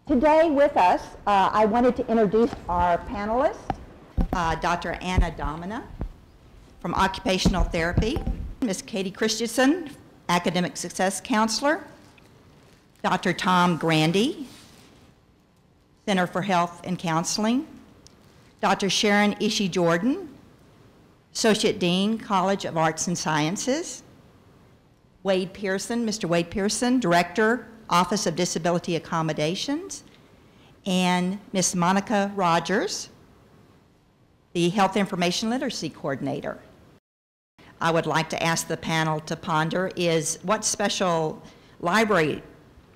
Today with us, I wanted to introduce our panelists. Dr. Anna Domina from Occupational Therapy, Ms. Katie Christenson, Academic Success Counselor, Dr. Tom Grandy, Center for Health and Counseling, Dr. Sharon Ishii-Jordan, Associate Dean, College of Arts and Sciences, Wade Pearson, Mr. Wade Pearson, Director, Office of Disability Accommodations, and Ms. Monica Rogers, the Health Information Literacy Coordinator. I would like to ask the panel to ponder is what special library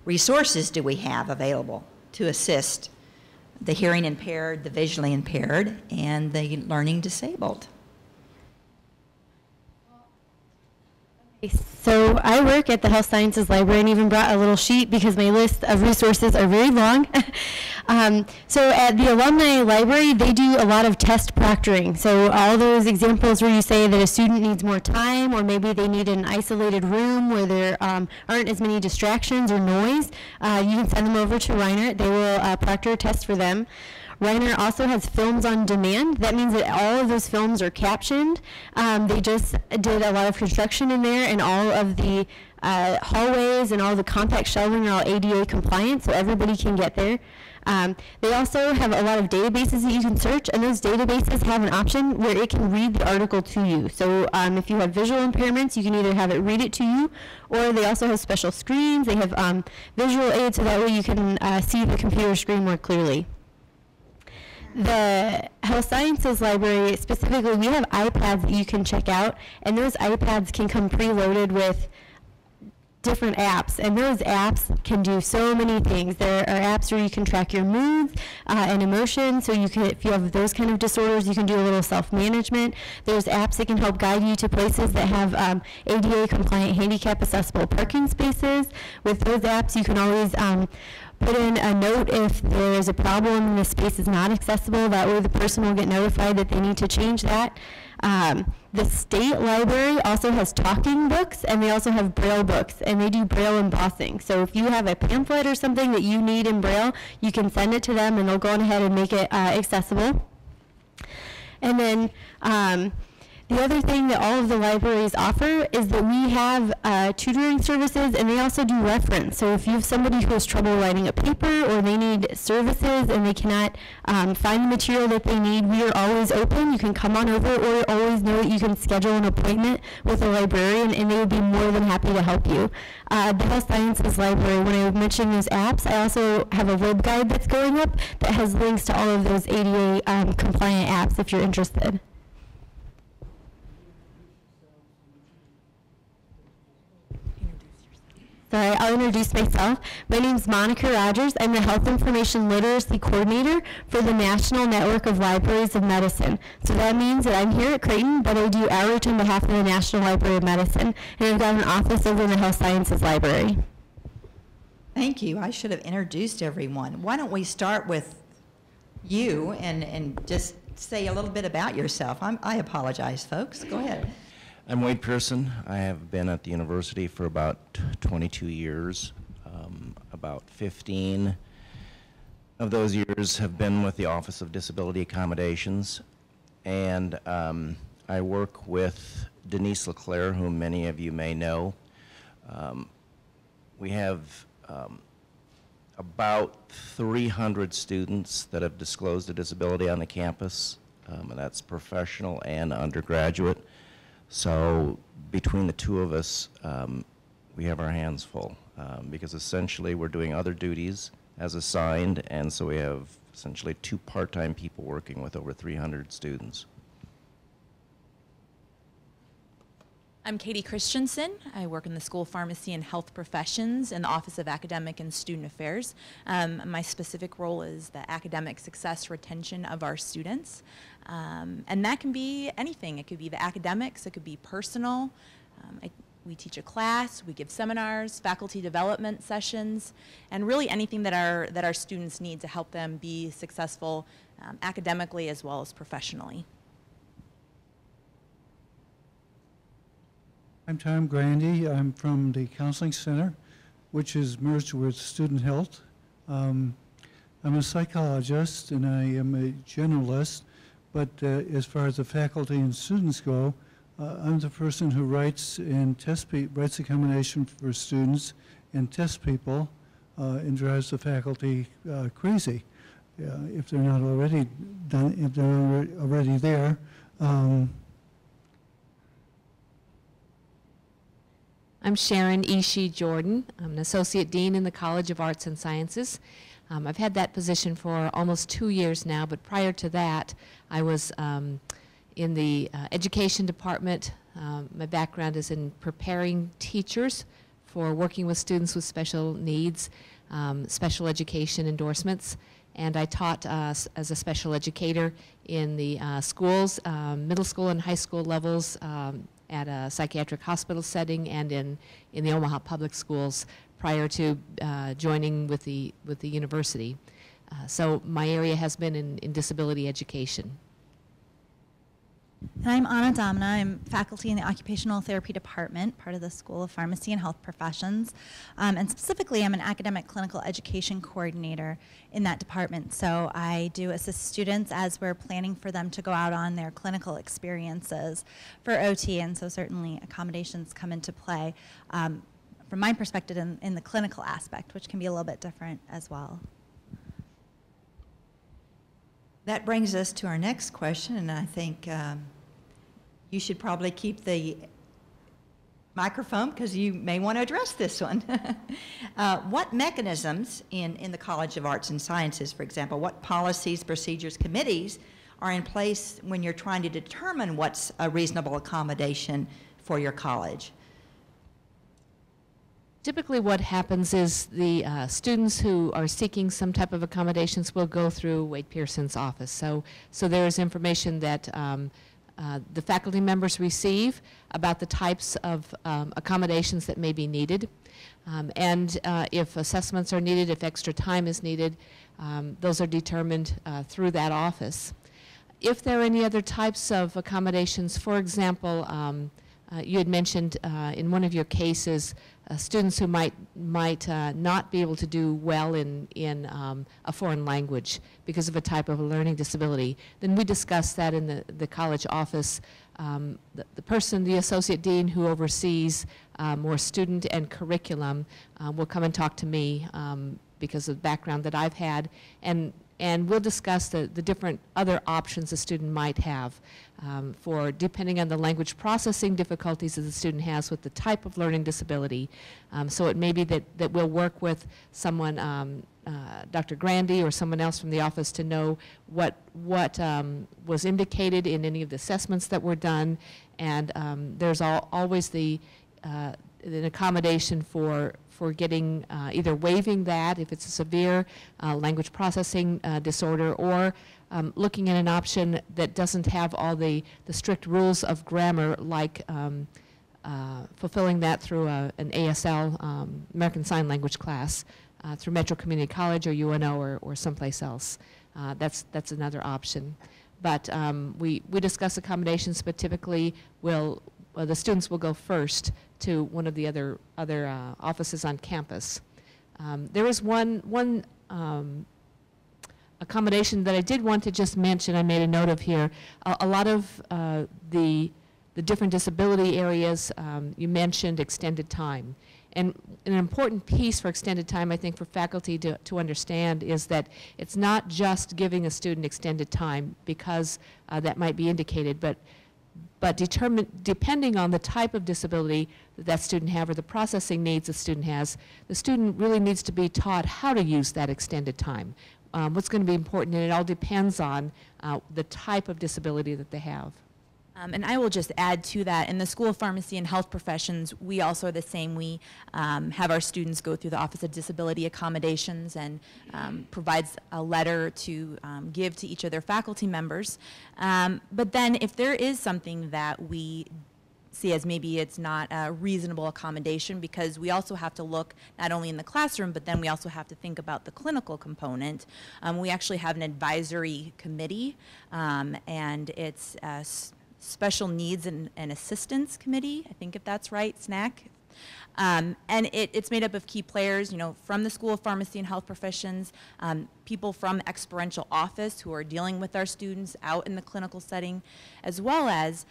resources do we have available to assist the hearing impaired, the visually impaired, and the learning disabled? So I work at the Health Sciences Library and even brought a little sheet because my list of resources are very long. So at the Alumni Library, they do a lot of test proctoring. So all those examples where you say that a student needs more time, or maybe they need an isolated room where there aren't as many distractions or noise, you can send them over to Reiner. They will proctor a test for them. Reiner also has films on demand. That means that all of those films are captioned. They just did a lot of construction in there, and all of the hallways and all the compact shelving are all ADA compliant, so everybody can get there. They also have a lot of databases that you can search, and those databases have an option where it can read the article to you. So if you have visual impairments, you can either have it read it to you, or they also have special screens. They have visual aids, so that way you can see the computer screen more clearly. The Health Sciences Library, specifically, we have iPads that you can check out, and those iPads can come preloaded with different apps, and those apps can do so many things. There are apps where you can track your moods and emotions, so you can, if you have those kind of disorders, you can do a little self-management. There's apps that can help guide you to places that have ADA compliant handicap accessible parking spaces. With those apps, you can always put in a note if there is a problem and the space is not accessible. That way the person will get notified that they need to change that. The state library also has talking books, and they also have Braille books, and they do Braille embossing. So if you have a pamphlet or something that you need in Braille, you can send it to them, and they'll go on ahead and make it accessible. And then the other thing that all of the libraries offer is that we have tutoring services, and they also do reference. So if you have somebody who has trouble writing a paper, or they need services and they cannot find the material that they need, we are always open. You can come on over, or always know that you can schedule an appointment with a librarian, and they would be more than happy to help you. The Health Sciences Library, when I mentioned those apps, I also have a web guide that's going up that has links to all of those ADA compliant apps if you're interested. Sorry, I'll introduce myself. My name is Monica Rogers. I'm the Health Information Literacy Coordinator for the National Network of Libraries of Medicine. So that means that I'm here at Creighton, but I do outreach on behalf of the National Library of Medicine, and I've got an office over in the Health Sciences Library. Thank you. I should have introduced everyone. Why don't we start with you and just say a little bit about yourself. I apologize, folks. Go ahead. I'm Wade Pearson. I have been at the university for about 22 years. About 15 of those years have been with the Office of Disability Accommodations. And I work with Denise LeClaire, whom many of you may know. We have about 300 students that have disclosed a disability on the campus, and that's professional and undergraduate. So between the two of us, we have our hands full because essentially we're doing other duties as assigned, and so we have essentially 2 part-time people working with over 300 students. I'm Katie Christenson. I work in the School of Pharmacy and Health Professions in the Office of Academic and Student Affairs. My specific role is the academic success retention of our students. And that can be anything. It could be the academics, it could be personal. We teach a class, we give seminars, faculty development sessions, and really anything that our students need to help them be successful academically as well as professionally. I'm Tom Grandy. I'm from the Counseling Center, which is merged with Student Health. I'm a psychologist and I am a generalist, but as far as the faculty and students go, I'm the person who writes and writes accommodation for students and tests people and drives the faculty crazy if they're not already done, if they're already there. I'm Sharon Ishii-Jordan. I'm an Associate Dean in the College of Arts and Sciences. I've had that position for almost 2 years now, but prior to that, I was in the Education Department. My background is in preparing teachers for working with students with special needs, special education endorsements, and I taught as a special educator in the schools, middle school and high school levels, at a psychiatric hospital setting and in the Omaha Public Schools prior to joining with the university. So my area has been in disability education. And I'm Anna Domina. I'm faculty in the Occupational Therapy Department, part of the School of Pharmacy and Health Professions. And specifically, I'm an academic clinical education coordinator in that department. So I do assist students as we're planning for them to go out on their clinical experiences for OT, and so certainly accommodations come into play from my perspective in the clinical aspect, which can be a little bit different as well. That brings us to our next question, and I think you should probably keep the microphone because you may want to address this one. What mechanisms in the College of Arts and Sciences, for example, what policies, procedures, committees are in place when you're trying to determine what's a reasonable accommodation for your college? Typically what happens is the students who are seeking some type of accommodations will go through Wade Pearson's office. So there is information that the faculty members receive about the types of accommodations that may be needed. And if assessments are needed, if extra time is needed, those are determined through that office. If there are any other types of accommodations, for example, you had mentioned in one of your cases students who might not be able to do well in a foreign language because of a type of a learning disability, then we discuss that in the college office. The associate dean who oversees more student and curriculum will come and talk to me because of the background that I've had, and we'll discuss the different other options a student might have for depending on the language processing difficulties that the student has with the type of learning disability. So it may be that we'll work with someone, Dr. Grandy or someone else from the office to know what was indicated in any of the assessments that were done, and there's always an accommodation for getting either waiving that if it's a severe language processing disorder, or looking at an option that doesn't have all the strict rules of grammar, like fulfilling that through an ASL, American Sign Language class, through Metro Community College or UNO or someplace else. That's another option. But we discuss accommodations, but typically the students will go first to one of the other offices on campus. There is one accommodation that I did want to just mention. I made a note of here. A lot of the different disability areas, you mentioned extended time. And an important piece for extended time, I think, for faculty to understand is that it's not just giving a student extended time because that might be indicated, but depending on the type of disability that student has or the processing needs the student has, the student really needs to be taught how to use that extended time. What's going to be important, and it all depends on the type of disability that they have. And I will just add to that, in the School of Pharmacy and Health Professions, we also are the same. We have our students go through the Office of Disability Accommodations and provides a letter to give to each of their faculty members. But then if there is something that we see as maybe it's not a reasonable accommodation, because we also have to look not only in the classroom, but then we also have to think about the clinical component. We actually have an advisory committee, and it's Special Needs and Assistance Committee, I think if that's right, SNAC, And it's made up of key players, you know, from the School of Pharmacy and Health Professions, people from the experiential office who are dealing with our students out in the clinical setting, as well as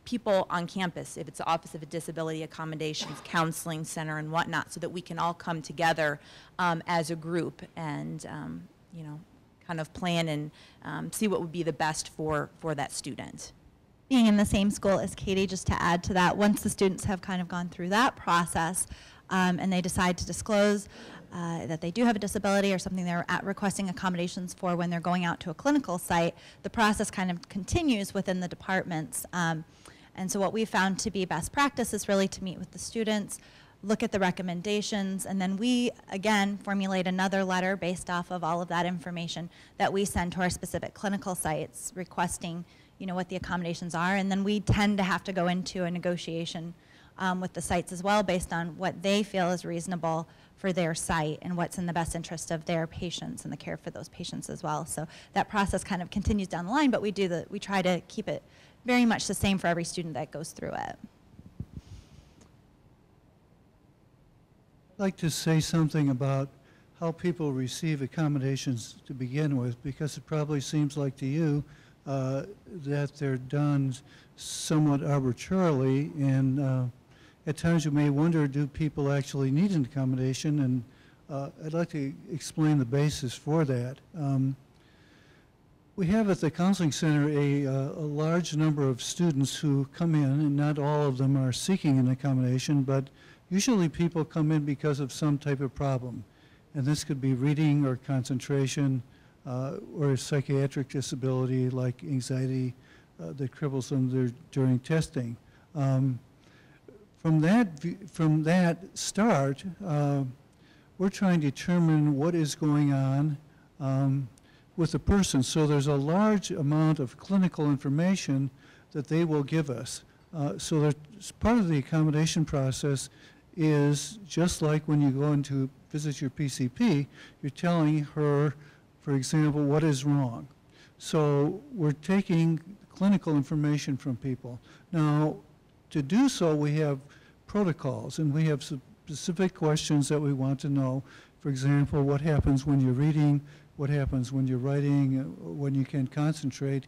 people on campus, if it's the Office of Disability Accommodations, Counseling Center, and whatnot, so that we can all come together as a group and, you know, kind of plan and see what would be the best for that student. Being in the same school as Katie, just to add to that, once the students have kind of gone through that process and they decide to disclose that they do have a disability or something they're requesting accommodations for when they're going out to a clinical site, the process kind of continues within the departments. And so what we found to be best practice is really to meet with the students, look at the recommendations, and then we, again, formulate another letter based off of all of that information that we send to our specific clinical sites requesting, you know, what the accommodations are, and then we tend to have to go into a negotiation with the sites as well based on what they feel is reasonable for their site and what's in the best interest of their patients and the care for those patients as well. So that process kind of continues down the line, but we try to keep it very much the same for every student that goes through it. I'd like to say something about how people receive accommodations to begin with, because it probably seems like to you that they're done somewhat arbitrarily, and at times you may wonder, do people actually need an accommodation? And I'd like to explain the basis for that. We have at the Counseling Center a large number of students who come in, and not all of them are seeking an accommodation, but usually people come in because of some type of problem. And this could be reading or concentration, or a psychiatric disability like anxiety that cripples them during testing. From that start, we're trying to determine what is going on with the person. So there's a large amount of clinical information that they will give us. So that part of the accommodation process is just like when you go in to visit your PCP, you're telling her, for example, what is wrong. So we're taking clinical information from people. Now, to do so, we have protocols, and we have specific questions that we want to know. For example, what happens when you're reading, what happens when you're writing, when you can concentrate,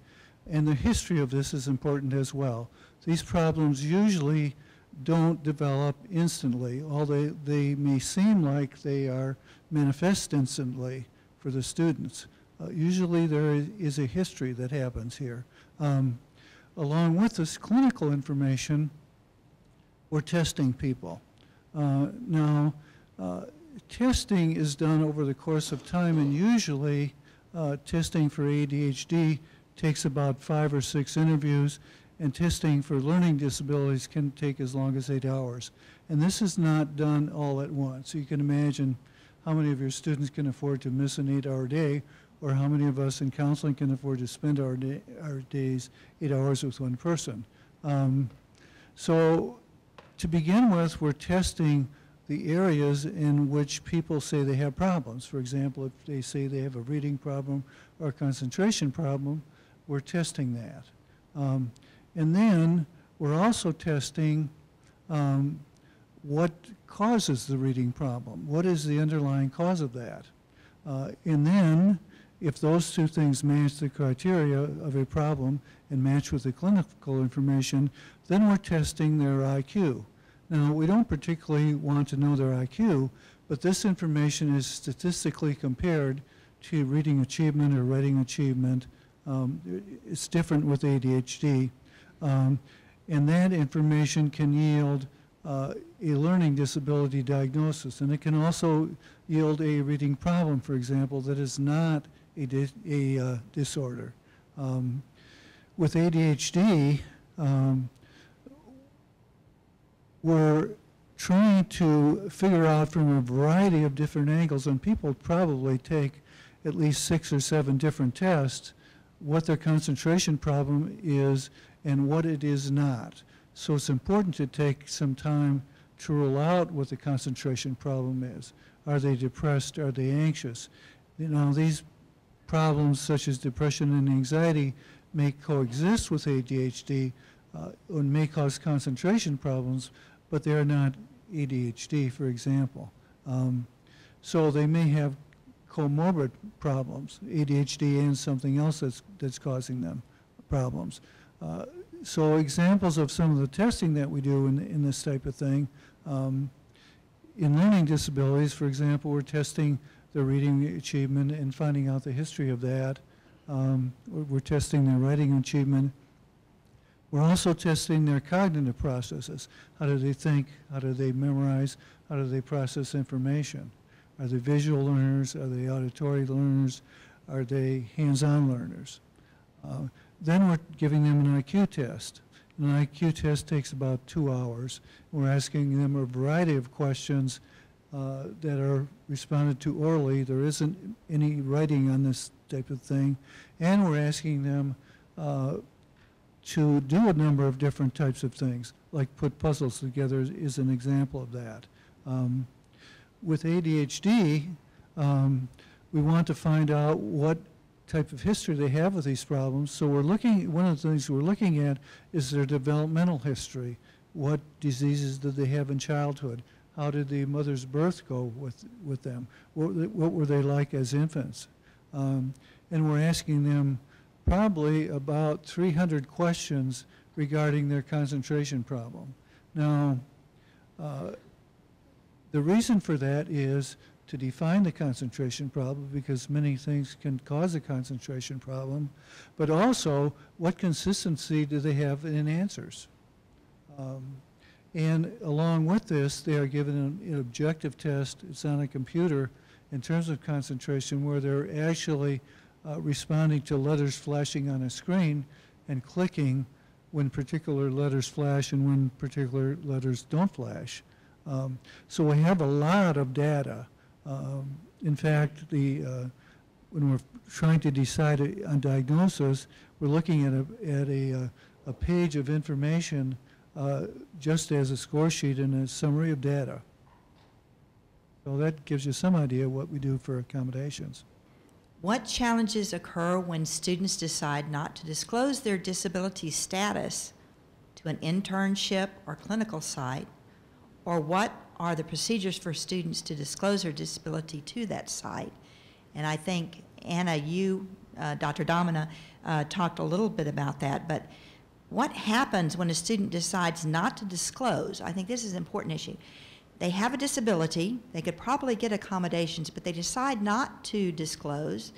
and the history of this is important as well. These problems usually don't develop instantly, although they may seem like they are manifest instantly for the students. Usually there is a history that happens here. Along with this clinical information, we're testing people. Now, testing is done over the course of time, and usually testing for ADHD takes about 5 or 6 interviews, and testing for learning disabilities can take as long as 8 hours. And this is not done all at once. You can imagine how many of your students can afford to miss an 8-hour day, or how many of us in counseling can afford to spend our days 8 hours with one person. So to begin with, we're testing the areas in which people say they have problems. For example, if they say they have a reading problem or a concentration problem, we're testing that. And then we're also testing what causes the reading problem. What is the underlying cause of that? And then, if those two things match the criteria of a problem and match with the clinical information, then we're testing their IQ. Now, we don't particularly want to know their IQ, but this information is statistically compared to reading achievement or writing achievement. It's different with ADHD. And that information can yield a learning disability diagnosis, and it can also yield a reading problem, for example, that is not a disorder. With ADHD, we're trying to figure out from a variety of different angles, and people probably take at least 6 or 7 different tests, what their concentration problem is and what it is not. So it's important to take some time to rule out what the concentration problem is. Are they depressed? Are they anxious? You know, these problems such as depression and anxiety may coexist with ADHD and may cause concentration problems, but they're not ADHD, for example. So they may have comorbid problems, ADHD and something else that's causing them problems. So examples of some of the testing that we do in this type of thing, in learning disabilities, for example, we're testing their reading achievement and finding out the history of that. We're testing their writing achievement. We're also testing their cognitive processes. How do they think? How do they memorize? How do they process information? Are they visual learners? Are they auditory learners? Are they hands-on learners? Then we're giving them an IQ test. An IQ test takes about 2 hours. We're asking them a variety of questions that are responded to orally. There isn't any writing on this type of thing. And we're asking them to do a number of different types of things, like put puzzles together is an example of that. With ADHD, we want to find out what type of history they have with these problems. So we're looking, one of the things we're looking at is their developmental history. What diseases did they have in childhood? How did the mother's birth go with them? What were they like as infants? And we're asking them probably about 300 questions regarding their concentration problem. Now, the reason for that is to define the concentration problem, because many things can cause a concentration problem, but also what consistency do they have in answers? And along with this, they are given an objective test. It's on a computer in terms of concentration, where they're actually responding to letters flashing on a screen and clicking when particular letters flash and when particular letters don't flash. So we have a lot of data. In fact, when we're trying to decide on diagnosis, we're looking at a page of information just as a score sheet and a summary of data. So that gives you some idea what we do for accommodations. What challenges occur when students decide not to disclose their disability status to an internship or clinical site, or what are the procedures for students to disclose their disability to that site? And I think, Anna, you, Dr. Domina, talked a little bit about that, but what happens when a student decides not to disclose? I think this is an important issue. They have a disability, they could probably get accommodations, but they decide not to disclose.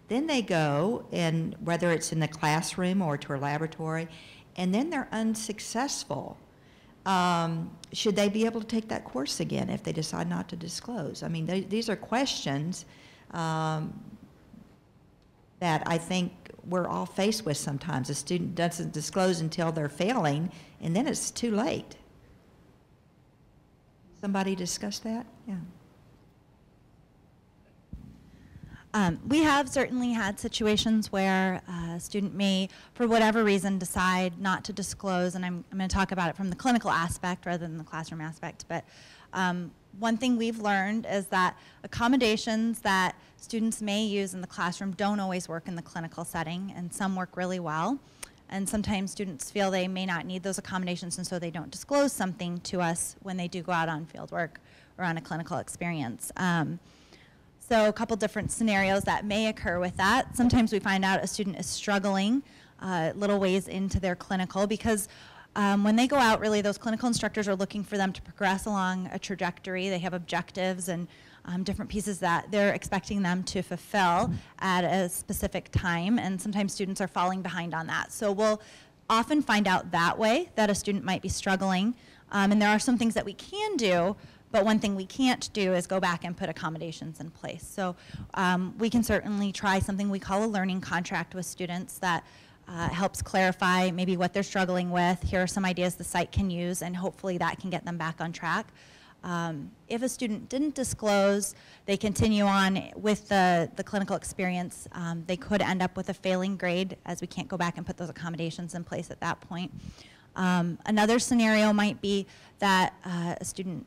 Then they go, and whether it's in the classroom or to a laboratory, and then they're unsuccessful. Should they be able to take that course again if they decide not to disclose? I mean, these are questions that I think we're all faced with sometimes. A student doesn't disclose until they're failing, and then it's too late. Somebody discuss that? Yeah. We have certainly had situations where a student may, for whatever reason, decide not to disclose, and I'm going to talk about it from the clinical aspect rather than the classroom aspect, but one thing we've learned is that accommodations that students may use in the classroom don't always work in the clinical setting, and some work really well. And sometimes students feel they may not need those accommodations, and so they don't disclose something to us when they do go out on field work or on a clinical experience. So a couple different scenarios that may occur with that. Sometimes we find out a student is struggling little ways into their clinical, because when they go out, really those clinical instructors are looking for them to progress along a trajectory. They have objectives and different pieces that they're expecting them to fulfill at a specific time, and sometimes students are falling behind on that. So we'll often find out that way that a student might be struggling, and there are some things that we can do, but one thing we can't do is go back and put accommodations in place. So we can certainly try something we call a learning contract with students that helps clarify maybe what they're struggling with. Here are some ideas the site can use, and hopefully that can get them back on track. If a student didn't disclose, they continue on with the clinical experience, they could end up with a failing grade, as we can't go back and put those accommodations in place at that point. Another scenario might be that a student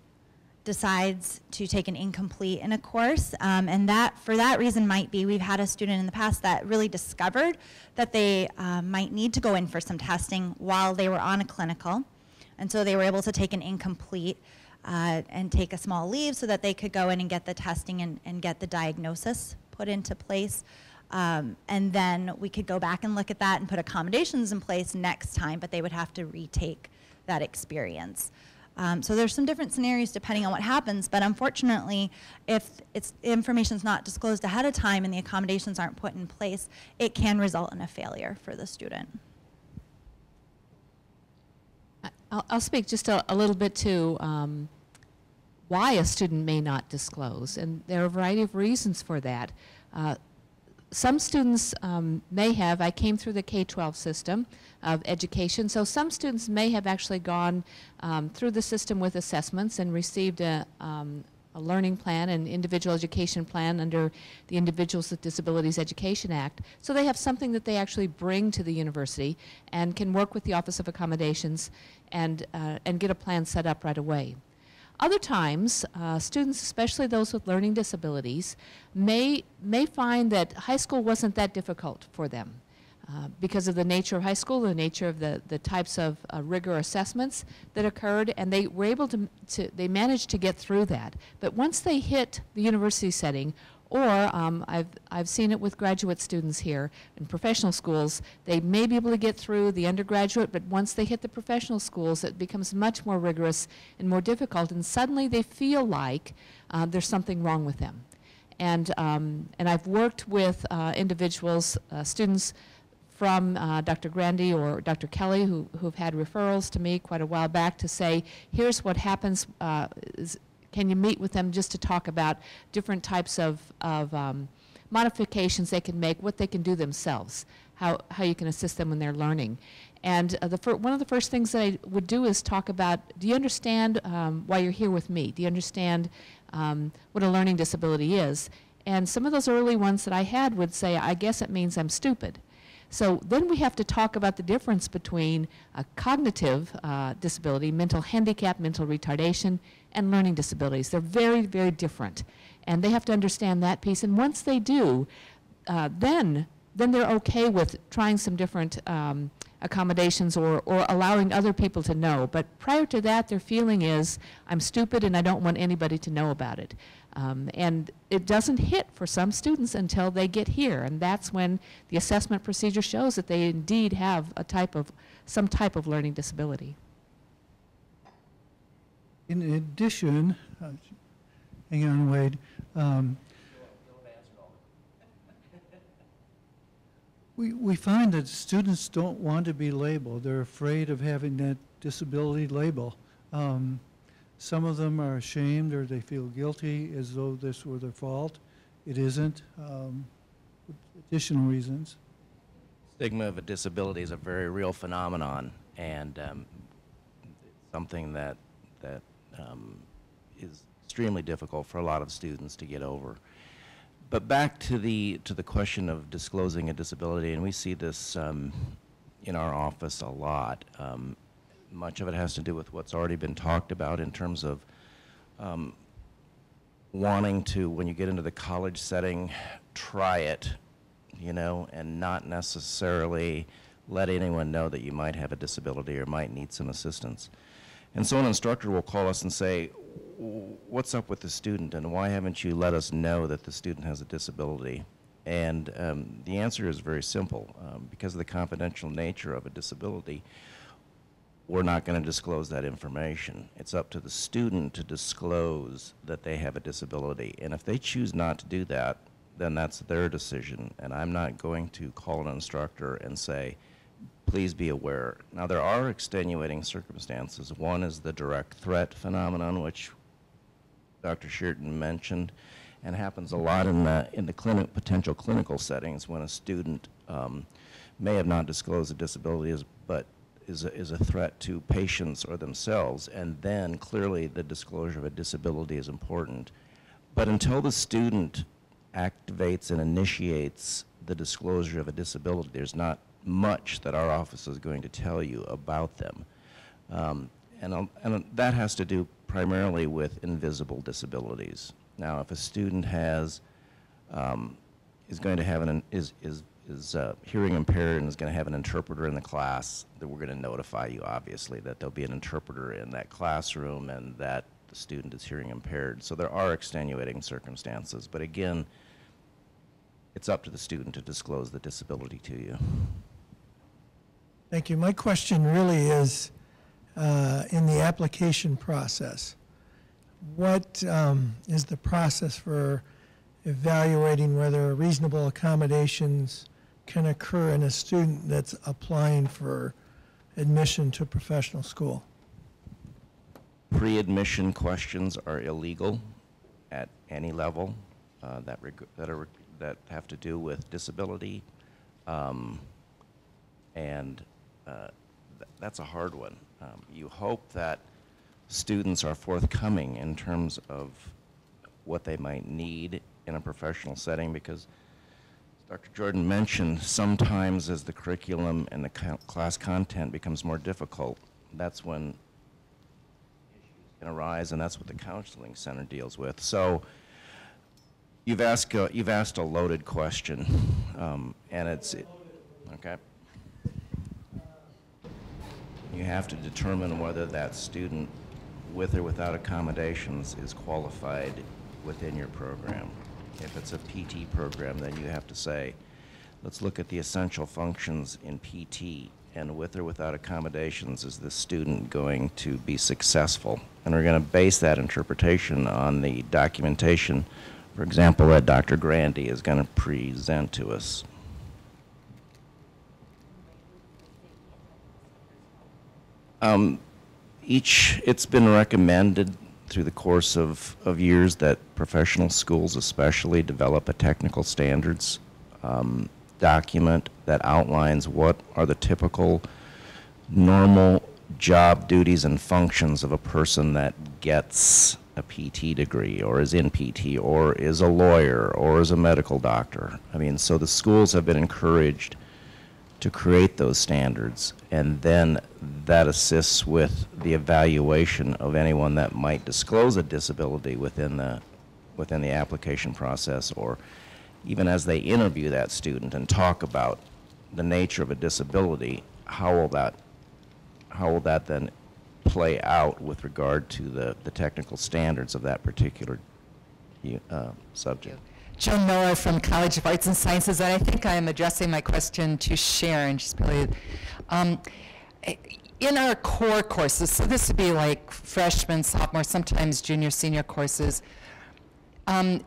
decides to take an incomplete in a course, and that for that reason might be, we've had a student in the past that really discovered that they might need to go in for some testing while they were on a clinical. And so they were able to take an incomplete and take a small leave so that they could go in and get the testing and get the diagnosis put into place. And then we could go back and look at that and put accommodations in place next time, but they would have to retake that experience. So there's some different scenarios depending on what happens, but unfortunately, if information's not disclosed ahead of time and the accommodations aren't put in place, it can result in a failure for the student. I'll speak just a little bit to why a student may not disclose, and there are a variety of reasons for that. Some students may have, I came through the K-12 system of education, so some students may have actually gone through the system with assessments and received a learning plan, an individual education plan under the Individuals with Disabilities Education Act. So they have something that they actually bring to the university and can work with the Office of Accommodations and get a plan set up right away. Other times, students, especially those with learning disabilities, may find that high school wasn't that difficult for them because of the nature of high school, the nature of the types of rigor assessments that occurred, and they were able they managed to get through that. But once they hit the university setting, or I've seen it with graduate students here in professional schools, they may be able to get through the undergraduate, but once they hit the professional schools, it becomes much more rigorous and more difficult, and suddenly they feel like there's something wrong with them. And I've worked with individuals, students from Dr. Grandy or Dr. Kelly who've had referrals to me quite a while back to say, here's what happens, can you meet with them just to talk about different types of modifications they can make, what they can do themselves, how you can assist them when they're learning. And one of the first things that I would do is talk about, do you understand why you're here with me? Do you understand what a learning disability is? And some of those early ones that I had would say, I guess it means I'm stupid. So then we have to talk about the difference between a cognitive disability, mental handicap, mental retardation, and learning disabilities. They're very, very different. And they have to understand that piece. And once they do, then they're okay with trying some different accommodations or allowing other people to know. But prior to that, their feeling is, I'm stupid and I don't want anybody to know about it. And it doesn't hit for some students until they get here, and that's when the assessment procedure shows that they indeed have some type of learning disability. In addition, hang on, Wade. We find that students don't want to be labeled. They're afraid of having that disability label. Some of them are ashamed or they feel guilty as though this were their fault. It isn't. Additional reasons. Stigma of a disability is a very real phenomenon, and something that is extremely difficult for a lot of students to get over. But back to the question of disclosing a disability, and we see this in our office a lot. Much of it has to do with what's already been talked about in terms of wanting to, when you get into the college setting, try it, you know, and not necessarily let anyone know that you might have a disability or might need some assistance. And so an instructor will call us and say, what's up with the student, and why haven't you let us know that the student has a disability? And the answer is very simple. Because of the confidential nature of a disability, we're not going to disclose that information. It's up to the student to disclose that they have a disability. And if they choose not to do that, then that's their decision. And I'm not going to call an instructor and say, please be aware. Now, there are extenuating circumstances. One is the direct threat phenomenon, which Dr. Sharon mentioned, and happens a lot in the potential clinical settings when a student may have not disclosed a disability, but is a threat to patients or themselves, and then clearly the disclosure of a disability is important. But until the student activates and initiates the disclosure of a disability, there's not much that our office is going to tell you about them. And that has to do primarily with invisible disabilities. Now, if a student is going to have is hearing impaired and is going to have an interpreter in the class, then we're going to notify you, obviously, that there'll be an interpreter in that classroom and that the student is hearing impaired. So there are extenuating circumstances, but again, it's up to the student to disclose the disability to you. Thank you. My question really is, in the application process, what is the process for evaluating whether reasonable accommodations can occur in a student that's applying for admission to professional school? Pre-admission questions are illegal at any level that have to do with disability, and that's a hard one. You hope that students are forthcoming in terms of what they might need in a professional setting, because Dr. Jordan mentioned, sometimes as the curriculum and the class content becomes more difficult, that's when issues can arise, and that's what the counseling center deals with. So you've asked a loaded question, and okay. You have to determine whether that student, with or without accommodations, is qualified within your program. If it's a PT program, then you have to say, let's look at the essential functions in PT, and with or without accommodations, is this student going to be successful? And we're going to base that interpretation on the documentation, for example, that Dr. Grandy is going to present to us. It's been recommended through the course of years that professional schools especially develop a technical standards document that outlines what are the typical normal job duties and functions of a person that gets a PT degree or is in PT or is a lawyer or is a medical doctor. I mean, so the schools have been encouraged to create those standards, and then that assists with the evaluation of anyone that might disclose a disability within the application process, or even as they interview that student and talk about the nature of a disability, how will that then play out with regard to the technical standards of that particular subject. Joan Miller from College of Arts and Sciences, and I think I am addressing my question to Sharon. She's probably, in our core courses, so this would be like freshman, sophomore, sometimes junior, senior courses, on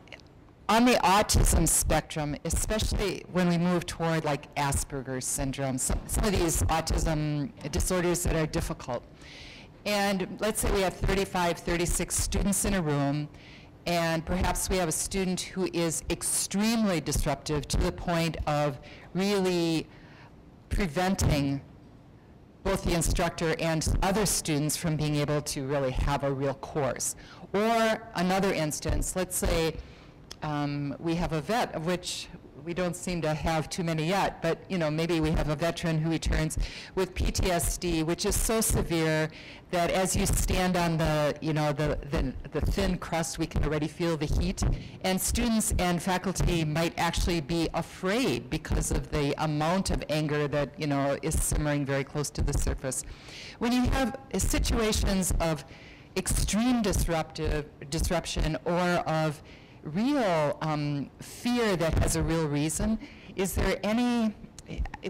the autism spectrum, especially when we move toward like Asperger's syndrome, some of these autism disorders that are difficult. And let's say we have 35, 36 students in a room, and perhaps we have a student who is extremely disruptive to the point of really preventing both the instructor and other students from being able to really have a real course. Or another instance, let's say we have a vet, of which we don't seem to have too many yet, but maybe we have a veteran who returns with PTSD, which is so severe that as you stand on the thin crust, we can already feel the heat. And students and faculty might actually be afraid because of the amount of anger that is simmering very close to the surface. When you have situations of extreme disruption or of real fear that has a real reason,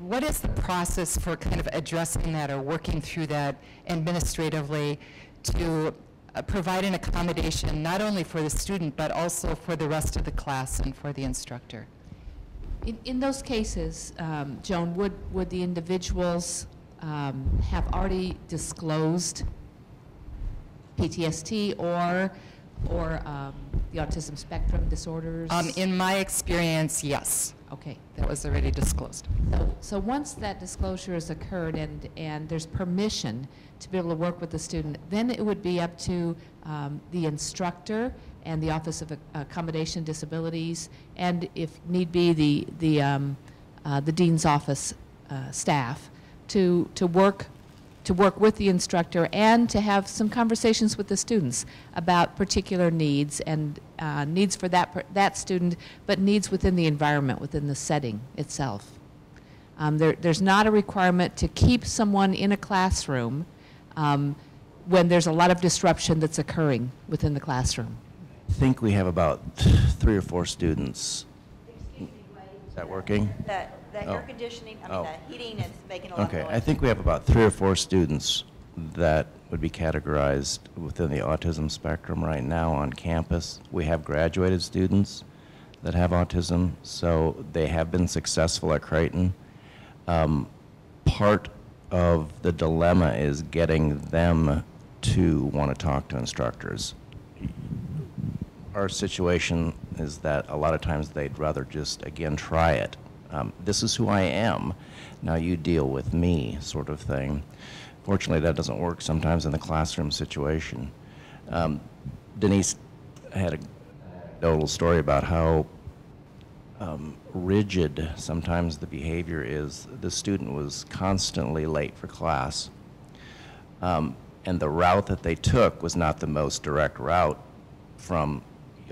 what is the process for kind of addressing that or working through that administratively to provide an accommodation not only for the student but also for the rest of the class and for the instructor? In those cases, Joan, would the individuals have already disclosed PTSD or the autism spectrum disorders? In my experience, yes. Okay. That was already disclosed. So once that disclosure has occurred and there's permission to be able to work with the student, then it would be up to the instructor and the Office of Accommodation Disabilities, and if need be, the dean's office staff to work with the instructor and to have some conversations with the students about particular needs and needs for that student, but needs within the environment, within the setting itself. There's not a requirement to keep someone in a classroom when there's a lot of disruption that's occurring within the classroom. I think we have about 3 or 4 students. Is that working? The Oh. air conditioning, Oh. the heating is making a lot of Okay, noise. I think we have about 3 or 4 students that would be categorized within the autism spectrum right now on campus. We have graduated students that have autism, so they have been successful at Creighton. Part of the dilemma is getting them to want to talk to instructors. Our situation is that a lot of times they'd rather just, again, try it. This is who I am, now you deal with me, sort of thing. Fortunately, that doesn't work sometimes in the classroom situation. Denise had a little story about how rigid sometimes the behavior is. The student was constantly late for class, and the route that they took was not the most direct route from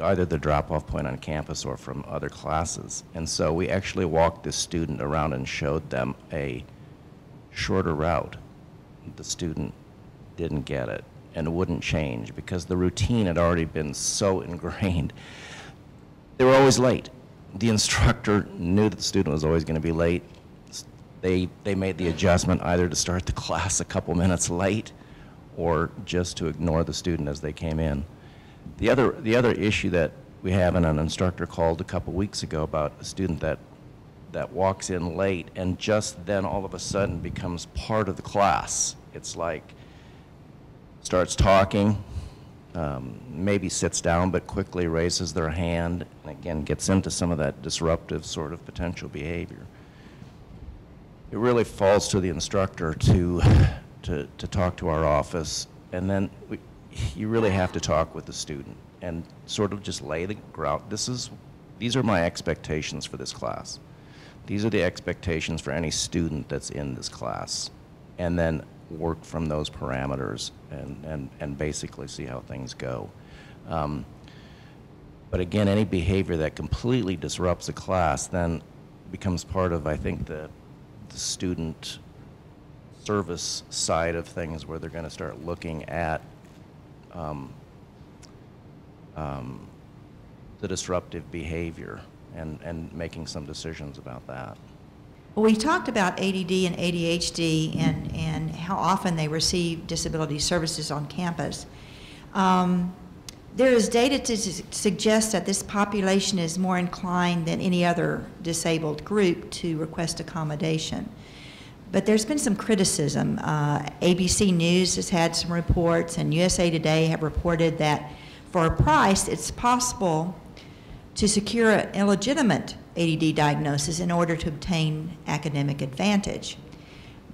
either the drop-off point on campus or from other classes. And so we actually walked this student around and showed them a shorter route. The student didn't get it and wouldn't change because the routine had already been so ingrained. They were always late. The instructor knew that the student was always going to be late. They made the adjustment either to start the class a couple minutes late or just to ignore the student as they came in. The other issue that we have, and an instructor called a couple weeks ago about a student that walks in late and just then all of a sudden becomes part of the class. It's like starts talking, maybe sits down but quickly raises their hand and again gets into some of that disruptive sort of potential behavior. It really falls to the instructor to talk to our office, and then you really have to talk with the student and sort of just lay the ground. These are my expectations for this class. These are the expectations for any student that's in this class, and then work from those parameters and basically see how things go. But again, any behavior that completely disrupts a class then becomes part of, I think, the student service side of things, where they're going to start looking at the disruptive behavior and making some decisions about that. Well, we talked about ADD and ADHD and how often they receive disability services on campus. There is data to suggest that this population is more inclined than any other disabled group to request accommodation. But there's been some criticism. ABC News has had some reports, and USA Today have reported that for a price, it's possible to secure an illegitimate ADD diagnosis in order to obtain academic advantage.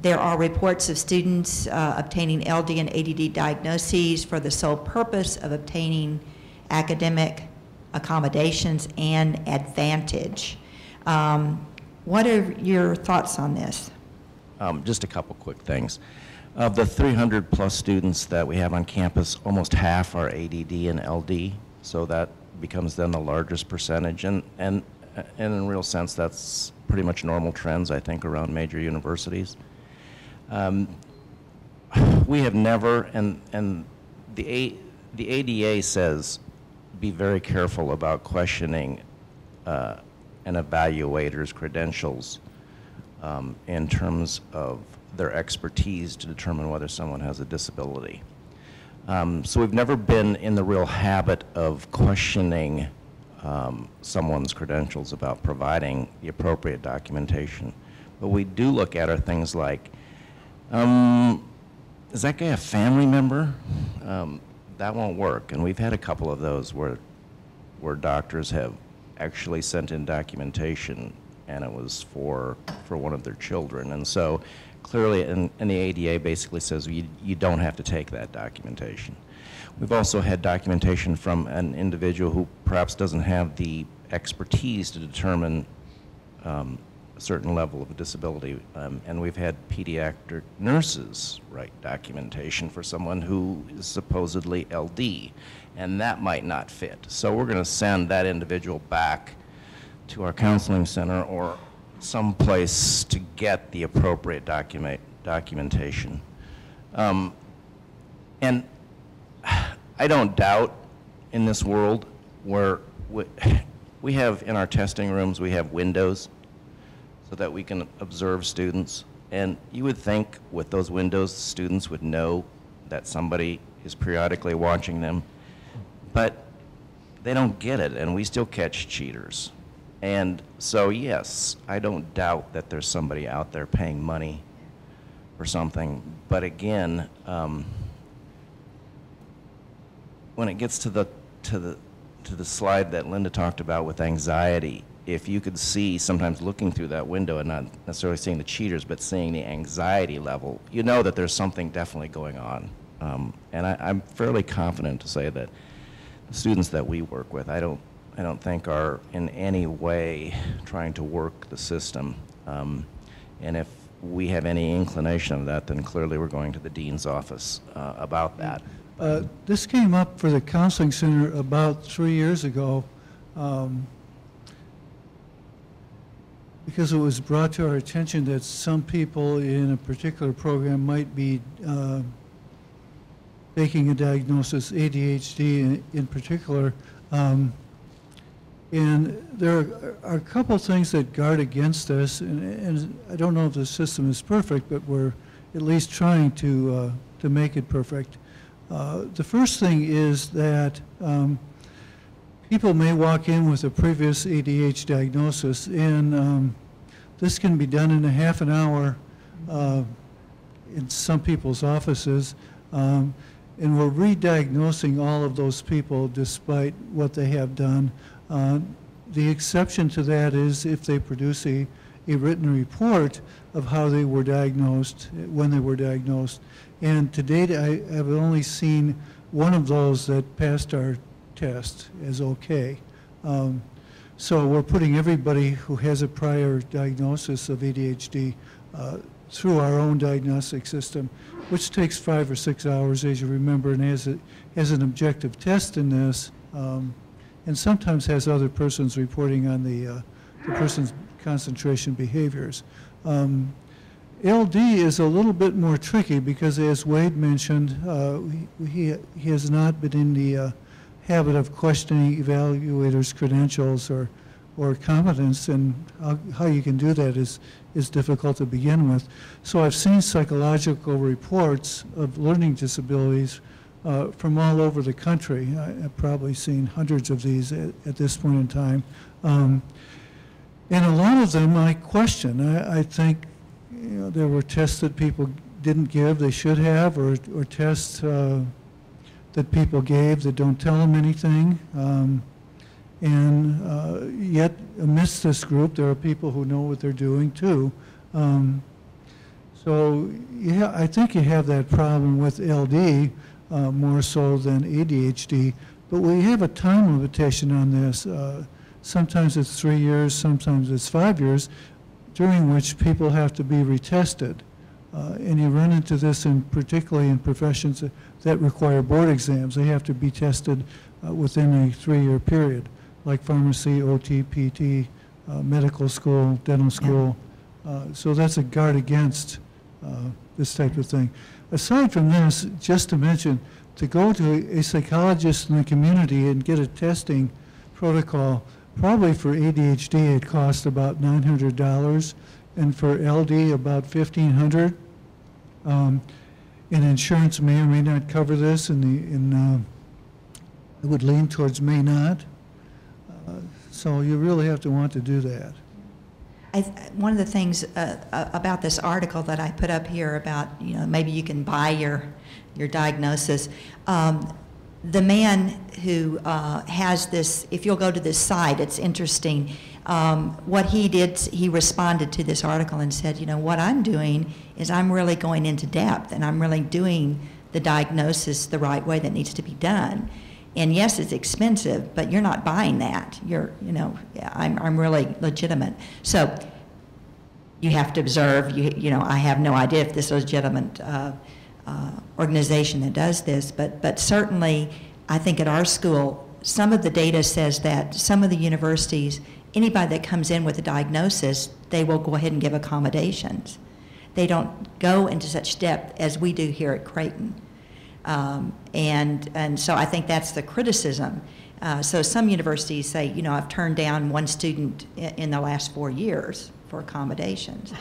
There are reports of students obtaining LD and ADD diagnoses for the sole purpose of obtaining academic accommodations and advantage. What are your thoughts on this? Just a couple quick things. Of the 300 plus students that we have on campus, almost half are ADD and LD, so that becomes then the largest percentage, and in a real sense that's pretty much normal trends, I think, around major universities. We have never, and the ADA says be very careful about questioning an evaluator's credentials in terms of their expertise to determine whether someone has a disability. So we've never been in the real habit of questioning someone's credentials about providing the appropriate documentation. But we do look at are things like, is that guy a family member? That won't work. And we've had a couple of those where doctors have actually sent in documentation and it was for one of their children. And so clearly, and the ADA basically says you don't have to take that documentation. We've also had documentation from an individual who perhaps doesn't have the expertise to determine a certain level of disability, and we've had pediatric nurses write documentation for someone who is supposedly LD, and that might not fit. So we're going to send that individual back to our counseling center or some place to get the appropriate documentation. And I don't doubt in this world where we have in our testing rooms, we have windows so that we can observe students. And you would think with those windows, students would know that somebody is periodically watching them, but they don't get it, and we still catch cheaters. And so, yes, I don't doubt that there's somebody out there paying money for something. But again, when it gets to the slide that Linda talked about with anxiety, if you could see sometimes looking through that window and not necessarily seeing the cheaters, but seeing the anxiety level, you know that there's something definitely going on. And I'm fairly confident to say that the students that we work with, I don't think are in any way trying to work the system. And if we have any inclination of that, then clearly we're going to the dean's office about that. This came up for the counseling center about 3 years ago because it was brought to our attention that some people in a particular program might be making a diagnosis, ADHD in particular. And there are a couple things that guard against this, and I don't know if the system is perfect, but we're at least trying to make it perfect. The first thing is that people may walk in with a previous ADHD diagnosis, and this can be done in a half an hour in some people's offices. And we're re-diagnosing all of those people despite what they have done. The exception to that is if they produce a written report of how they were diagnosed, when they were diagnosed. And to date, I have only seen one of those that passed our test as okay. So we're putting everybody who has a prior diagnosis of ADHD through our own diagnostic system, which takes 5 or 6 hours, as you remember, and has an objective test in this, and sometimes has other persons reporting on the person's concentration behaviors. LD is a little bit more tricky because, as Wade mentioned, he has not been in the habit of questioning evaluators' credentials or competence, and how you can do that is difficult to begin with. So I've seen psychological reports of learning disabilities from all over the country. I've probably seen hundreds of these at this point in time. And a lot of them I question. I think there were tests that people didn't give, they should have, or tests that people gave that don't tell them anything. And yet, amidst this group, there are people who know what they're doing too. So, yeah, I think you have that problem with LD more so than ADHD, but we have a time limitation on this. Sometimes it's 3 years, sometimes it's 5 years, during which people have to be retested. And you run into this particularly in professions that require board exams. They have to be tested within a 3-year period, like pharmacy, OT, PT, medical school, dental school. So that's a guard against this type of thing. Aside from this, just to mention, to go to a psychologist in the community and get a testing protocol, probably for ADHD it costs about $900, and for LD about $1,500. And insurance may or may not cover this, and it would lean towards may not. So you really have to want to do that. One of the things about this article that I put up here about, maybe you can buy your diagnosis. The man who has this, if you'll go to this site, it's interesting. What he did, he responded to this article and said, what I'm doing is I'm really going into depth, and I'm really doing the diagnosis the right way that needs to be done. And yes, it's expensive, but you're not buying that. I'm really legitimate. So you have to observe. I have no idea if this is a legitimate organization that does this, but certainly I think at our school, some of the data says that some of the universities anybody that comes in with a diagnosis, they will go ahead and give accommodations. They don't go into such depth as we do here at Creighton. And so I think that's the criticism. So some universities say, you know, I've turned down one student in the last 4 years for accommodations.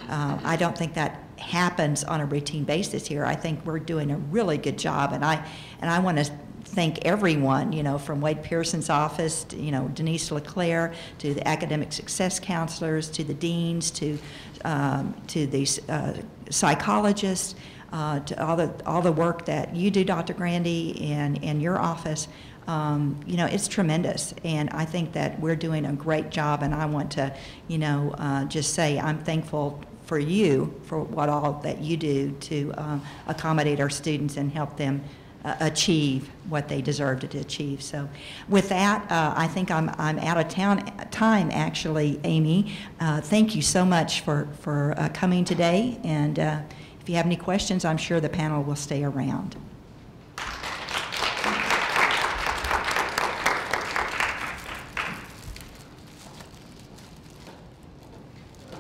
I don't think that happens on a routine basis here. I think we're doing a really good job, and I want to thank everyone, you know, from Wade Pearson's office, to, you know, Denise LeClaire, to the academic success counselors, to the deans, to the psychologists, to all the work that you do, Dr. Grandy, and your office. You know, it's tremendous, and I think that we're doing a great job, and I want to, you know, just say I'm thankful for you for what all that you do to accommodate our students and help them achieve what they deserve to achieve. So with that, I think I'm out of time actually, Amy. Thank you so much for coming today, and if you have any questions, I'm sure the panel will stay around.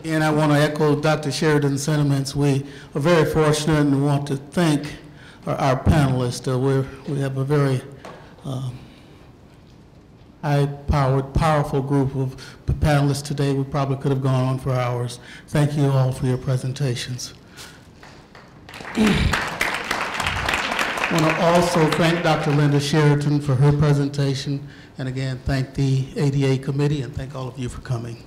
And I want to echo Dr. Sheridan's sentiments. We are very fortunate and want to thank our panelists. We have a very high-powered, powerful group of panelists today. We probably could have gone on for hours. Thank you all for your presentations. I want to also thank Dr. Linda Sheridan for her presentation, and again, thank the ADA committee, and thank all of you for coming.